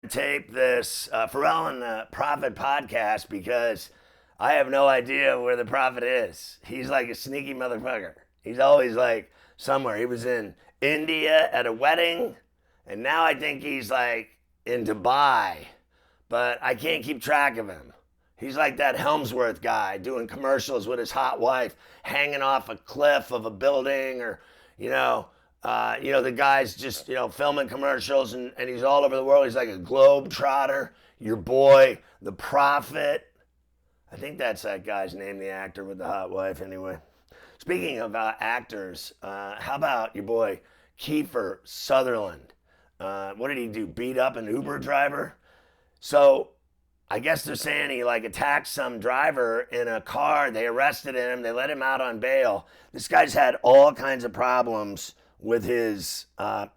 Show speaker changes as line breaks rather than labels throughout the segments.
Tape this Pharrell and the Prophet podcast because I have no idea where the Prophet is. He's like a sneaky motherfucker. He's always like somewhere. He was in India at a wedding, and now I think he's like in Dubai, but I can't keep track of him. He's like that Helmsworth guy doing commercials with his hot wife hanging off a cliff of a building, or you know, the guy's just, filming commercials, and he's all over the world. He's like a globe trotter. Your boy, the Prophet. I think that's that guy's name, the actor with the hot wife, anyway. Speaking of actors, how about your boy, Kiefer Sutherland? What did he do? Beat up an Uber driver? So I guess they're saying he like attacked some driver in a car. They arrested him. They let him out on bail. This guy's had all kinds of problems with his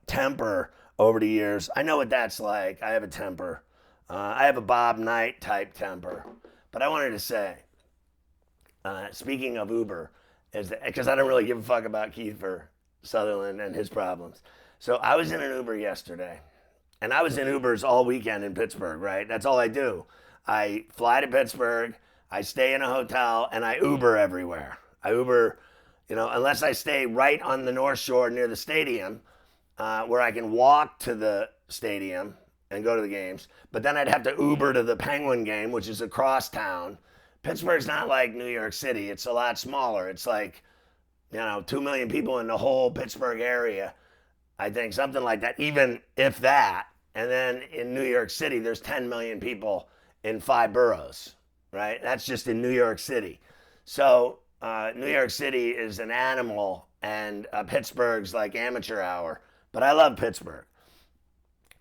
temper over the years. I know what that's like. I have a temper. I have a Bob Knight type temper. But I wanted to say, speaking of Uber, because I don't really give a fuck about Kiefer Sutherland and his problems. So I was in an Uber yesterday, and I was in Ubers all weekend in Pittsburgh, right? That's all I do. I fly to Pittsburgh, I stay in a hotel, and I Uber everywhere. I Uber, unless I stay right on the North Shore near the stadium, where I can walk to the stadium and go to the games. But then I'd have to Uber to the Penguin game, which is across town. Pittsburgh's not like New York City. It's a lot smaller. It's like, 2 million people in the whole Pittsburgh area. I think something like that, even if that. And then in New York City, there's 10 million people in 5 boroughs, right? That's just in New York City. So New York City is an animal, and Pittsburgh's like amateur hour. But I love Pittsburgh.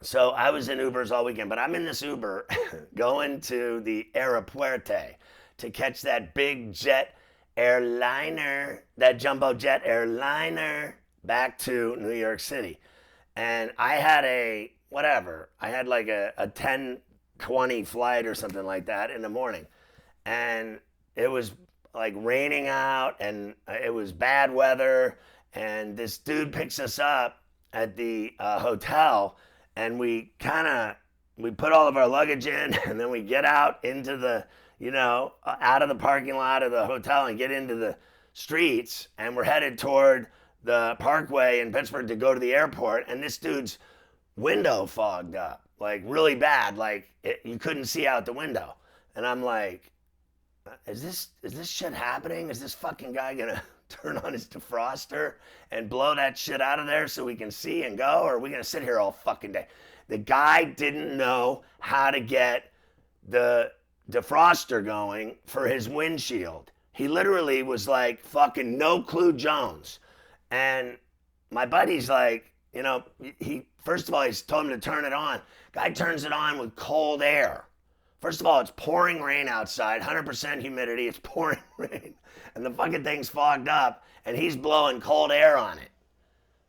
So I was in Ubers all weekend, but I'm in this Uber going to the aeropuerto to catch that big jet airliner, that jumbo jet airliner back to New York City. And I had I had like a 10:20 flight or something like that in the morning. And it was like raining out, and it was bad weather. And this dude picks us up at the hotel, and we put all of our luggage in, and then we get out into the, out of the parking lot of the hotel and get into the streets, and we're headed toward the Parkway in Pittsburgh to go to the airport. And this dude's window fogged up, like really bad, like you couldn't see out the window. And I'm like, is this shit happening? Is this fucking guy gonna turn on his defroster and blow that shit out of there so we can see and go? Or are we gonna sit here all fucking day? The guy didn't know how to get the defroster going for his windshield. He literally was like fucking No Clue Jones. And my buddy's like, he first of all, he's told him to turn it on. Guy turns it on with cold air. First of all, it's pouring rain outside, 100% humidity, it's pouring rain. And the fucking thing's fogged up, and he's blowing cold air on it,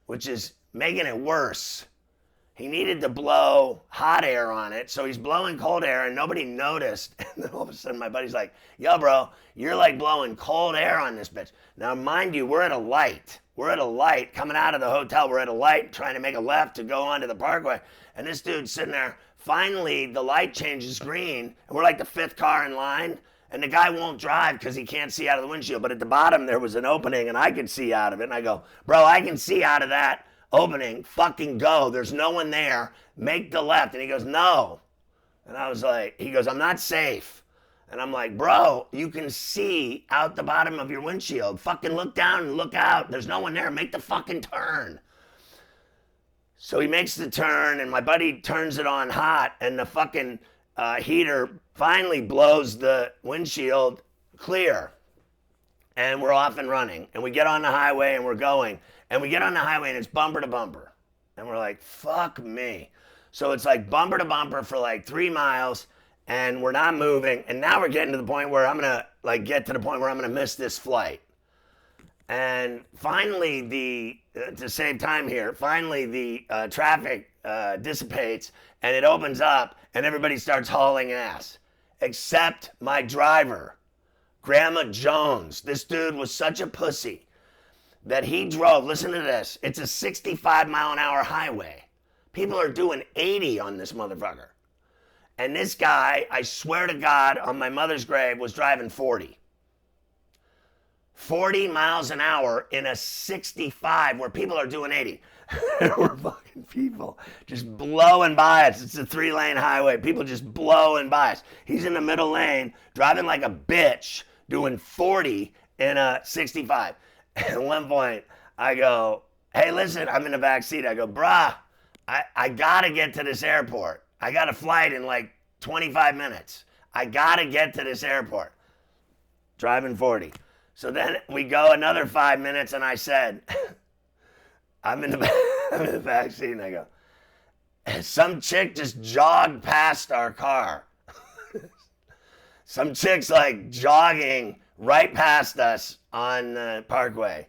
which is making it worse. He needed to blow hot air on it, so he's blowing cold air, and nobody noticed. And then all of a sudden, my buddy's like, yo, bro, you're like blowing cold air on this bitch. Now, mind you, we're at a light. We're at a light coming out of the hotel. We're at a light trying to make a left to go onto the Parkway. And this dude's sitting there. Finally, the light changes green, and we're like the 5th car in line. And the guy won't drive because he can't see out of the windshield. But at the bottom, there was an opening, and I could see out of it. And I go, bro, I can see out of that opening. Fucking go. There's no one there. Make the left. And he goes, no. And I was like, he goes, I'm not safe. And I'm like, bro, you can see out the bottom of your windshield. Fucking look down and look out. There's no one there. Make the fucking turn. So he makes the turn, and my buddy turns it on hot, and the fucking heater finally blows the windshield clear. And we're off and running. And we get on the highway, and we're going. And we get on the highway, and it's bumper to bumper. And we're like, fuck me. So it's like bumper to bumper for like 3 miles, and we're not moving. And now we're getting to the point where I'm going to get to the point where I'm going to miss this flight. And finally, to save time here, the traffic dissipates, and it opens up, and everybody starts hauling ass. Except my driver, Grandma Jones. This dude was such a pussy that he drove, listen to this, it's a 65 mile an hour highway. People are doing 80 on this motherfucker. And this guy, I swear to God, on my mother's grave, was driving 40. 40 miles an hour in a 65 where people are doing 80. There were fucking people just blowing by us. It's a 3-lane highway. People just blowing by us. He's in the middle lane, driving like a bitch, doing 40 in a 65. At one point, I go, hey, listen, I'm in the back seat. I go, brah, I gotta get to this airport. I got a flight in like 25 minutes. I gotta get to this airport. Driving 40. So then we go another 5 minutes, and I said, I'm in the back seat, and I go, some chick just jogged past our car. Some chick's like jogging right past us on the Parkway.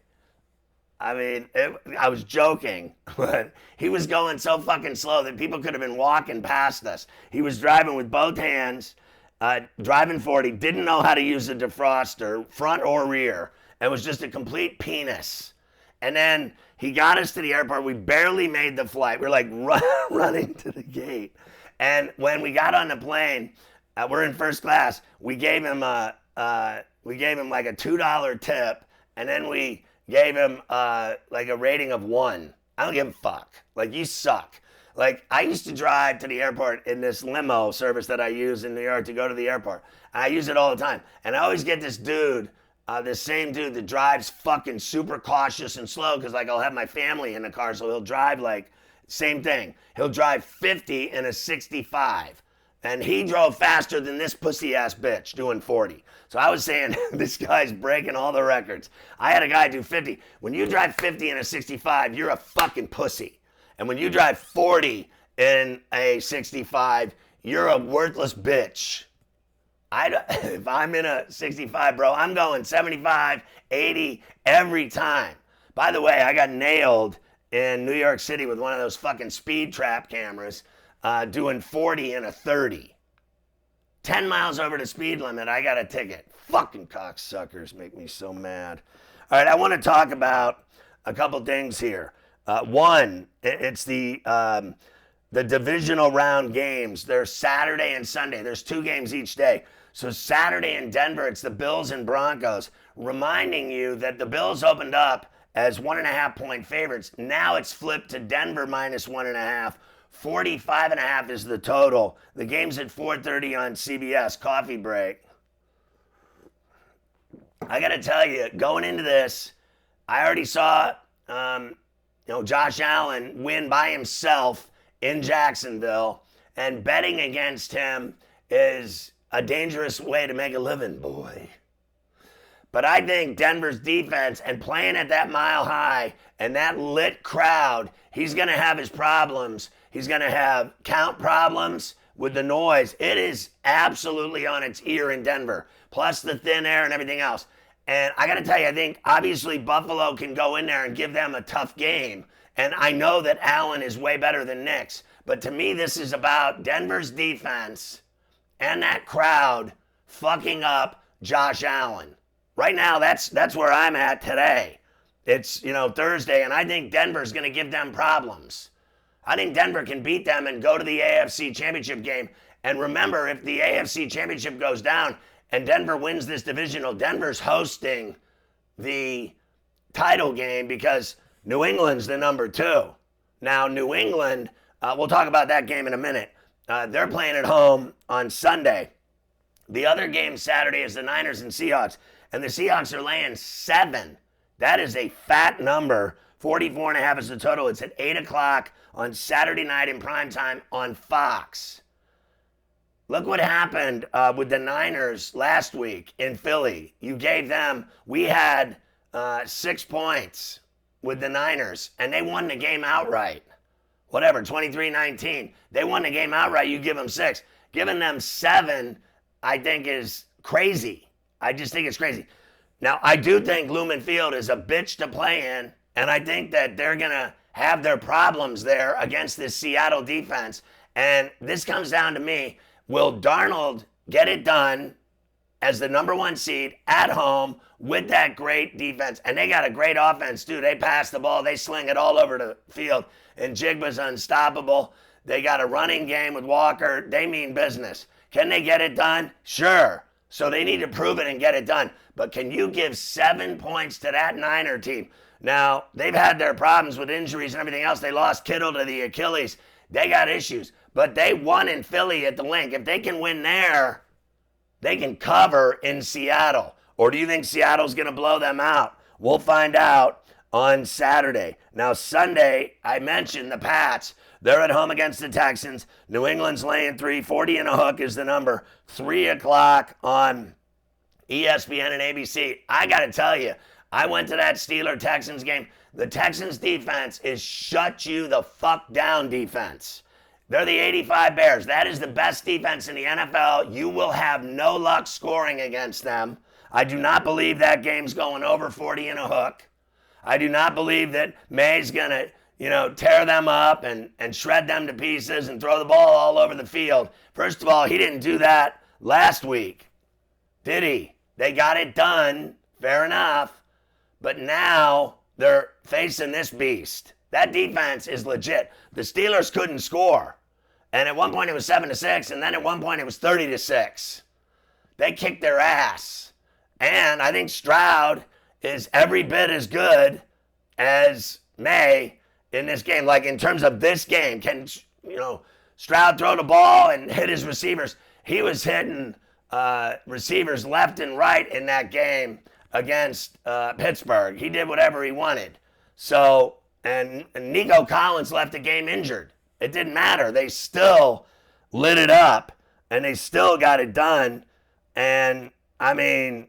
I mean, I was joking, but he was going so fucking slow that people could have been walking past us. He was driving with both hands, driving 40, didn't know how to use a defroster, front or rear, and was just a complete penis. And then he got us to the airport. We barely made the flight. We're like running to the gate. And when we got on the plane, we're in first class. We gave him like a $2 tip, and then we gave him like a rating of 1. I don't give a fuck. Like, you suck. Like, I used to drive to the airport in this limo service that I use in New York to go to the airport. And I use it all the time. And I always get this dude, this same dude that drives fucking super cautious and slow, because like I'll have my family in the car, so he'll drive like, same thing. He'll drive 50 in a 65. And he drove faster than this pussy ass bitch doing 40. So I was saying, this guy's breaking all the records. I had a guy do 50. When you drive 50 in a 65, you're a fucking pussy. And when you drive 40 in a 65, you're a worthless bitch. If I'm in a 65, bro, I'm going 75, 80 every time. By the way, I got nailed in New York City with one of those fucking speed trap cameras. Doing 40 in a 30. 10 miles over the speed limit, I got a ticket. Fucking cocksuckers make me so mad. All right, I want to talk about a couple things here. One, it's the divisional round games. They're Saturday and Sunday. There's 2 games each day. So Saturday in Denver, it's the Bills and Broncos, reminding you that the Bills opened up as 1.5-point favorites. Now it's flipped to Denver minus 1.5. 45.5 is the total. The game's at 4:30 on CBS. Coffee break. I got to tell you, going into this, I already saw, Josh Allen win by himself in Jacksonville, and betting against him is a dangerous way to make a living, boy. But I think Denver's defense and playing at that Mile High and that lit crowd, he's going to have his problems. He's going to have count problems with the noise. It is absolutely on its ear in Denver, plus the thin air and everything else. And I got to tell you, I think obviously Buffalo can go in there and give them a tough game. And I know that Allen is way better than Nick's. But to me, this is about Denver's defense and that crowd fucking up Josh Allen. Right now, that's where I'm at today. It's, Thursday, and I think Denver's going to give them problems. I think Denver can beat them and go to the AFC Championship game. And remember, if the AFC Championship goes down and Denver wins this divisional, Denver's hosting the title game because New England's the number 2. Now, New England, we'll talk about that game in a minute. They're playing at home on Sunday. The other game Saturday is the Niners and Seahawks. And the Seahawks are laying 7. That is a fat number. 44.5 is the total. It's at 8 o'clock on Saturday night in primetime on Fox. Look what happened with the Niners last week in Philly. We had 6 points with the Niners, and they won the game outright. Whatever, 23-19. They won the game outright. You give them 6. Giving them 7, I think, is crazy. I just think it's crazy. Now, I do think Lumen Field is a bitch to play in, and I think that they're going to have their problems there against this Seattle defense. And this comes down to me. Will Darnold get it done as the number 1 seed at home with that great defense? And they got a great offense, too. They pass the ball. They sling it all over the field. And Jigba's unstoppable. They got a running game with Walker. They mean business. Can they get it done? Sure. So they need to prove it and get it done. But can you give 7 points to that Niner team? Now, they've had their problems with injuries and everything else. They lost Kittle to the Achilles. They got issues. But they won in Philly at the Link. If they can win there, they can cover in Seattle. Or do you think Seattle's going to blow them out? We'll find out on Saturday. Now, Sunday, I mentioned the Pats. They're at home against the Texans. New England's laying 3. 40 and a hook is the number. 3 o'clock on ESPN and ABC. I got to tell you, I went to that Steelers-Texans game. The Texans defense is shut you the fuck down defense. They're the 85 Bears. That is the best defense in the NFL. You will have no luck scoring against them. I do not believe that game's going over 40 and a hook. I do not believe that May's going to, tear them up and shred them to pieces and throw the ball all over the field. First of all, he didn't do that last week, did he? They got it done, fair enough. But now they're facing this beast. That defense is legit. The Steelers couldn't score. And at one point it was 7-6, and then at one point it was 30-6. They kicked their ass. And I think Stroud is every bit as good as May in this game. Like in terms of this game, can Stroud throw the ball and hit his receivers? He was hitting receivers left and right in that game against Pittsburgh. He did whatever he wanted. So, and Nico Collins left the game injured. It didn't matter. They still lit it up, and they still got it done. And, I mean,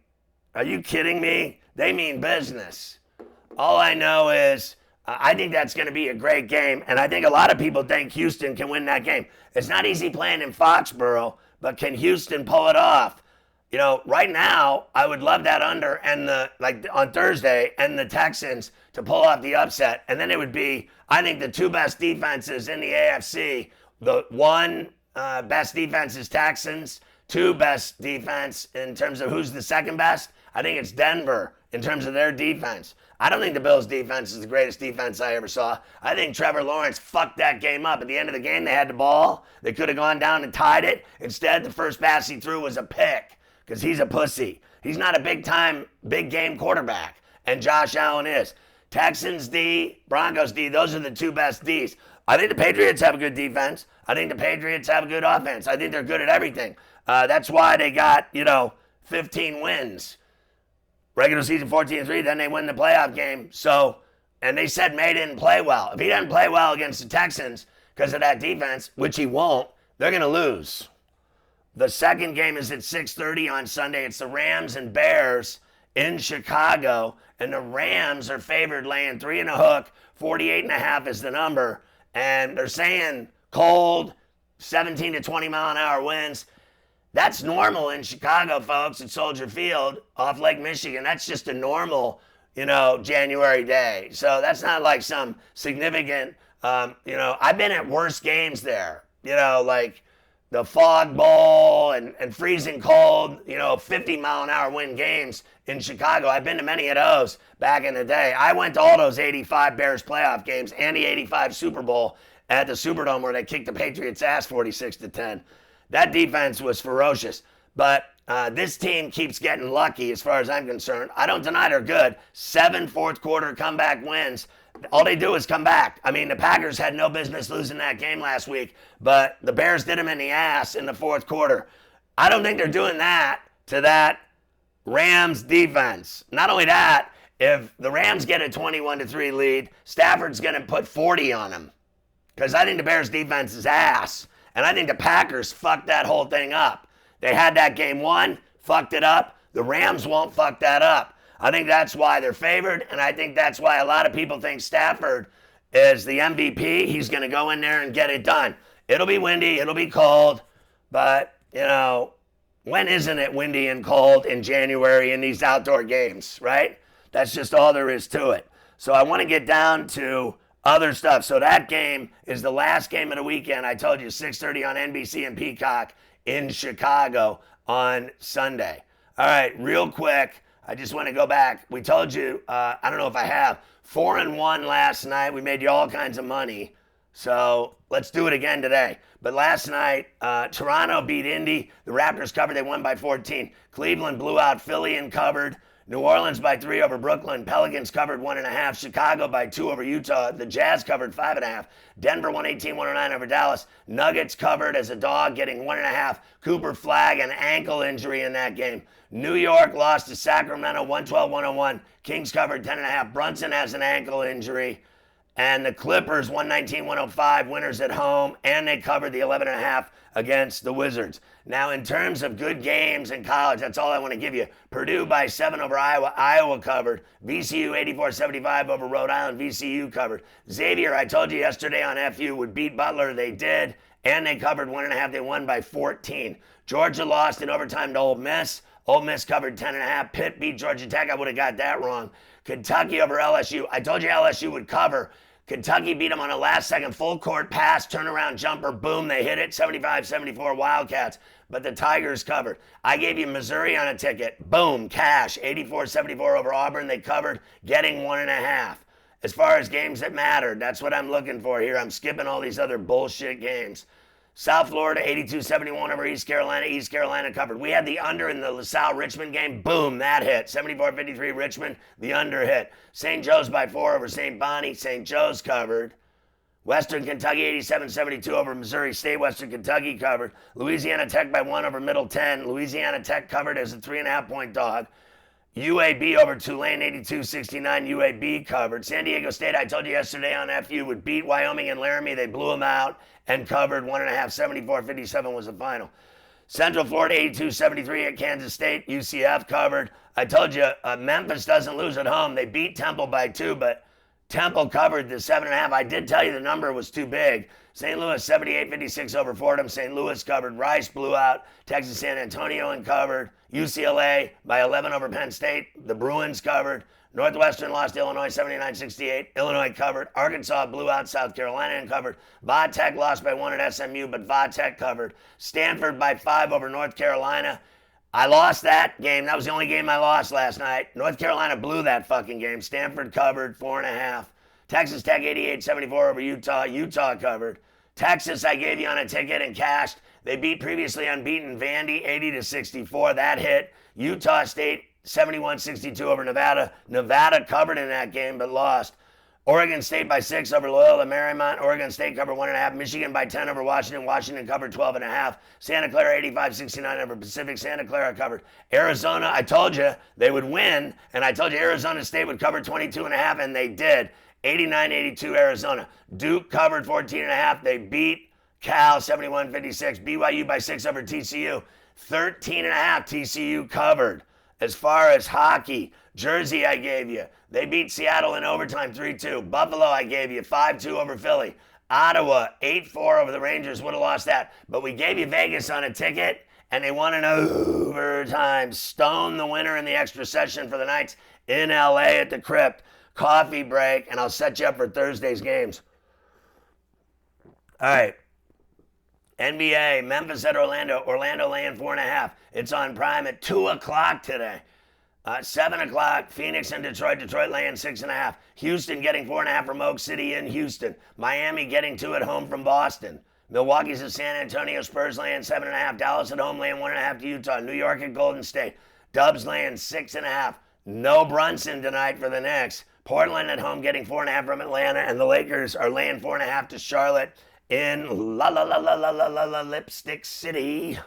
are you kidding me? They mean business. All I know is I think that's going to be a great game, and I think a lot of people think Houston can win that game. It's not easy playing in Foxborough, but can Houston pull it off? Right now, I would love that under and on Thursday and the Texans to pull off the upset. And then it would be, I think, the 2 best defenses in the AFC. The 1 best defense is Texans. 2 best defense in terms of who's the 2nd best. I think it's Denver in terms of their defense. I don't think the Bills' defense is the greatest defense I ever saw. I think Trevor Lawrence fucked that game up. At the end of the game, they had the ball. They could have gone down and tied it. Instead, the first pass he threw was a pick. Because he's a pussy. He's not a big game quarterback. And Josh Allen is. Texans D, Broncos D, those are the 2 best Ds. I think the Patriots have a good defense. I think the Patriots have a good offense. I think they're good at everything. That's why they got, 15 wins. Regular season 14-3, then they win the playoff game. So, and they said May didn't play well. If he doesn't play well against the Texans because of that defense, which he won't, they're going to lose. The second game is at 6:30 on Sunday. It's the Rams and Bears in Chicago. And the Rams are favored laying 3 and a hook. 48.5 is the number. And they're saying cold, 17 to 20 mile an hour winds. That's normal in Chicago, folks, at Soldier Field off Lake Michigan. That's just a normal, January day. So that's not like some significant, I've been at worse games there, like the Fog Bowl and freezing cold, 50 mile an hour wind games in Chicago. I've been to many of those back in the day. I went to all those 85 Bears playoff games and the 85 Super Bowl at the Superdome where they kicked the Patriots' ass 46-10. That defense was ferocious. But this team keeps getting lucky as far as I'm concerned. I don't deny they're good. 7 fourth quarter comeback wins. All they do is come back. I mean, the Packers had no business losing that game last week, but the Bears did them in the ass in the fourth quarter. I don't think they're doing that to that Rams defense. Not only that, if the Rams get a 21-3 lead, Stafford's going to put 40 on them because I think the Bears defense is ass, and I think the Packers fucked that whole thing up. They had that game won, fucked it up. The Rams won't fuck that up. I think that's why they're favored, and I think that's why a lot of people think Stafford is the MVP. He's going to go in there and get it done. It'll be windy, it'll be cold, but, when isn't it windy and cold in January in these outdoor games, right? That's just all there is to it. So I want to get down to other stuff. So that game is the last game of the weekend. I told you 6:30 on NBC and Peacock in Chicago on Sunday. All right, real quick. I just want to go back. We told you, I don't know if I have, 4-1 last night. We made you all kinds of money. So let's do it again today. But last night, Toronto beat Indy. The Raptors covered. They won by 14. Cleveland blew out Philly and covered. New Orleans by 3 over Brooklyn. Pelicans covered 1.5. Chicago by 2 over Utah. The Jazz covered 5.5. Denver 118-109 over Dallas. Nuggets covered as a dog, getting 1.5. Cooper Flagg, an ankle injury in that game. New York lost to Sacramento 112-101. Kings covered 10.5. Brunson has an ankle injury. And the Clippers 119-105, winners at home, and they covered the 11.5 against the Wizards. Now, in terms of good games in college, that's all I want to give you. Purdue by 7 over Iowa. Iowa covered. VCU 84-75 over Rhode Island. VCU covered. Xavier, I told you yesterday on FU, would beat Butler. They did, and they covered 1.5. They won by 14. Georgia lost in overtime to Ole Miss. Ole Miss covered 10.5. Pitt beat Georgia Tech. I would have got that wrong. Kentucky over LSU. I told you LSU would cover. Kentucky beat them on a last-second full-court pass, turnaround jumper, boom, they hit it, 75-74 Wildcats. But the Tigers covered. I gave you Missouri on a ticket, boom, cash, 84-74 over Auburn, they covered, getting 1.5. As far as games that mattered, that's what I'm looking for here. I'm skipping all these other bullshit games. South Florida, 82-71 over East Carolina. East Carolina covered. We had the under in the LaSalle-Richmond game. Boom, that hit. 74-53 Richmond, the under hit. St. Joe's by 4 over St. Bonnie. St. Joe's covered. Western Kentucky, 87-72 over Missouri State. Western Kentucky covered. Louisiana Tech by 1 over Middle 10. Louisiana Tech covered as a 3.5-point dog. UAB over Tulane, 82-69. UAB covered. San Diego State, I told you yesterday on FU, would beat Wyoming and Laramie. They blew them out and covered 1.5. 74-57 was the final. Central Florida, 82-73 at Kansas State. UCF covered. I told you, Memphis doesn't lose at home. They beat Temple by 2, but Temple covered the 7.5. I did tell you the number was too big. St. Louis, 78-56 over Fordham. St. Louis covered. Rice blew out Texas San Antonio and covered. UCLA by 11 over Penn State. The Bruins covered. Northwestern lost to Illinois 79-68. Illinois covered. Arkansas blew out South Carolina and covered. Va-Tech lost by 1 at SMU, but Va-Tech covered. Stanford by 5 over North Carolina. I lost that game. That was the only game I lost last night. North Carolina blew that fucking game. Stanford covered 4.5. Texas Tech 88-74 over Utah. Utah covered. Texas, I gave you on a ticket and cashed. They beat previously unbeaten Vandy 80-64. That hit. Utah State 71-62 over Nevada. Nevada covered in that game but lost. Oregon State by 6 over Loyola Marymount. Oregon State covered 1.5. Michigan by 10 over Washington. Washington covered 12.5. Santa Clara 85-69 over Pacific. Santa Clara covered. Arizona, I told you they would win, and I told you Arizona State would cover 22.5, and they did. 89-82 Arizona. Duke covered 14.5. They beat Cal 71-56. BYU by 6 over TCU. 13.5 TCU covered. As far as hockey, Jersey I gave you. They beat Seattle in overtime 3-2. Buffalo I gave you 5-2 over Philly. Ottawa 8-4 over the Rangers. Would have lost that. But we gave you Vegas on a ticket, and they won in overtime. Stone the winner in the extra session for the Knights in LA at the Crypt. Coffee break, and I'll set you up for Thursday's games. All right. NBA, Memphis at Orlando. Orlando laying 4.5. It's on Prime at 2 o'clock today. 7 o'clock, Phoenix and Detroit. Detroit laying 6.5. Houston getting 4.5 from Oak City in Houston. Miami getting 2 at home from Boston. Milwaukee's at San Antonio. Spurs laying 7.5. Dallas at home laying 1.5 to Utah. New York at Golden State. Dubs laying 6.5. No Brunson tonight for the Knicks. Portland at home getting 4.5 from Atlanta. And the Lakers are laying 4.5 to Charlotte in Lipstick City.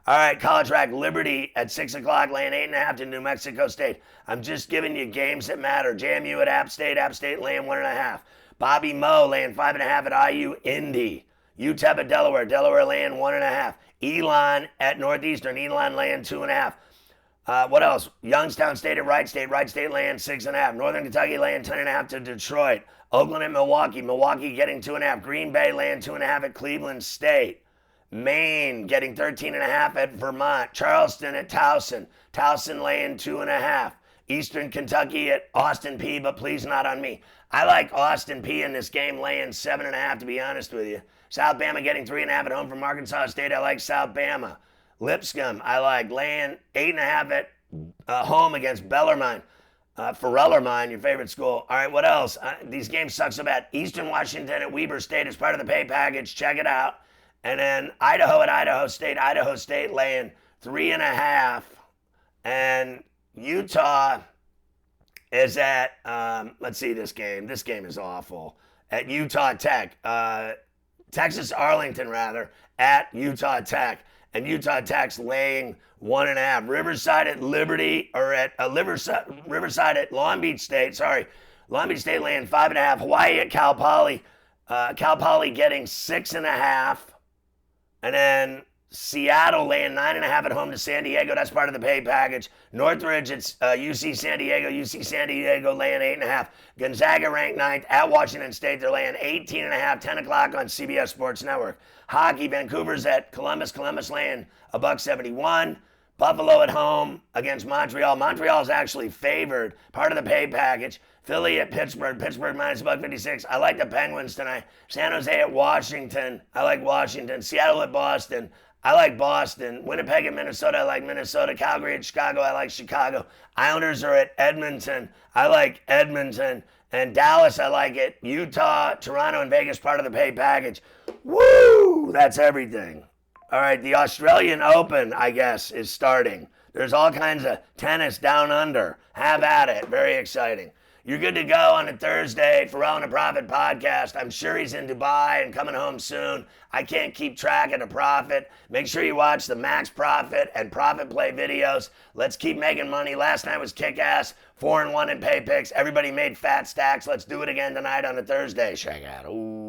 All right, college track, Liberty at 6 o'clock, laying 8.5 to New Mexico State. I'm just giving you games that matter. JMU at App State laying 1.5. Bobby Moe laying 5.5 at IU Indy. UTEP at Delaware laying 1.5. Elon at Northeastern, Elon laying 2.5. What else? Youngstown State at Wright State laying 6.5. Northern Kentucky laying 10.5 to Detroit. Oakland at Milwaukee getting 2.5. Green Bay laying 2.5 at Cleveland State. Maine getting 13.5 at Vermont. Charleston at Towson laying 2.5. Eastern Kentucky at Austin P, but please not on me. I like Austin P in this game laying 7.5, to be honest with you. South Bama getting 3.5 at home from Arkansas State. I like South Bama. Lipscomb, I like laying 8.5 at home against Bellarmine. Pharrell or mine, your favorite school. All right, what else? These games suck so bad. Eastern Washington at Weber State is part of the pay package. Check it out. And then Idaho at Idaho State. Idaho State laying 3.5. And Utah is at, let's see this game. This game is awful. At Utah Tech. Texas Arlington, rather, at Utah Tech. And Utah Tech's laying 1.5. Riverside at Liberty, or at Riverside at Long Beach State. Sorry, Long Beach State laying 5.5. Hawaii at Cal Poly. Cal Poly getting 6.5. And then Seattle laying 9.5 at home to San Diego. That's part of the pay package. Northridge, it's UC San Diego. UC San Diego laying 8.5. Gonzaga ranked 9th at Washington State. They're laying 18.5, 10 o'clock on CBS Sports Network. Hockey, Vancouver's at Columbus. Columbus laying $1.71. Buffalo at home against Montreal. Montreal's actually favored, part of the pay package. Philly at Pittsburgh. Pittsburgh minus $1.56. I like the Penguins tonight. San Jose at Washington. I like Washington. Seattle at Boston. I like Boston. Winnipeg at Minnesota. I like Minnesota. Calgary at Chicago. I like Chicago. Islanders are at Edmonton. I like Edmonton. And Dallas, I like it. Utah, Toronto, and Vegas, part of the pay package. Woo! That's everything. All right, the Australian Open, I guess, is starting. There's all kinds of tennis down under. Have at it. Very exciting. You're good to go on a Thursday. Pharrell and the Prophet podcast. I'm sure he's in Dubai and coming home soon. I can't keep track of the Prophet. Make sure you watch the Max Prophet and Prophet Play videos. Let's keep making money. Last night was kick-ass. 4-1 in pay picks. Everybody made fat stacks. Let's do it again tonight on a Thursday. Check out. Ooh.